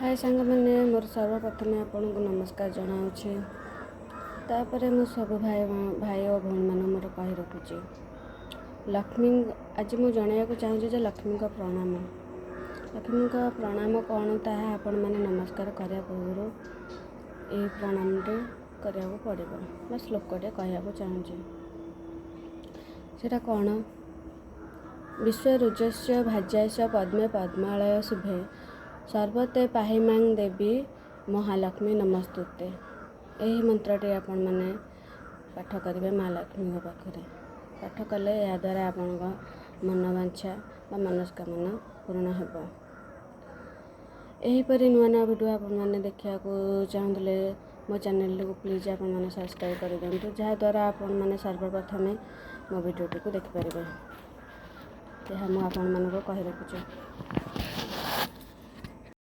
हाय सांग मैंने मोर सर्वप्रथम आपन को नमस्कार जनाऊँगी। तापर मो सब भाई और भौणी मान मोर कही रखुची लक्ष्मी आज मुझे जनवाक चाहूँगी लक्ष्मी का प्रणाम कौन ताहा आपण मैंने नमस्कार करिया पूर्व यही प्रणामटे करिया पड़ो बा श्लोकटे कहवाक चाहूँगी सेटा कौन विश्वरुजस्य भाज्यस्य पद्मे पद्मालय शुभे सर्वते पाहिमां देवी महालक्ष्मी नमस्तुते। यही मंत्रटी आपण मैंने पाठ करेंगे माँ लक्ष्मी पाखे पाठ कले या द्वारा आपण मनोवांछा व मनस्कामना पूर्ण हो। यहीपरि नुआ नुआ वीडियो आपण मैंने देखा चाहूले मो चैनल को प्लीज आपण मैंने सब्सक्राइब कर दिंतु जहाँद्वारा आपण मैंने सर्वप्रथम मो वीडियोटी को देखिपारे। यह मुझे आपण मानक कही रखुची।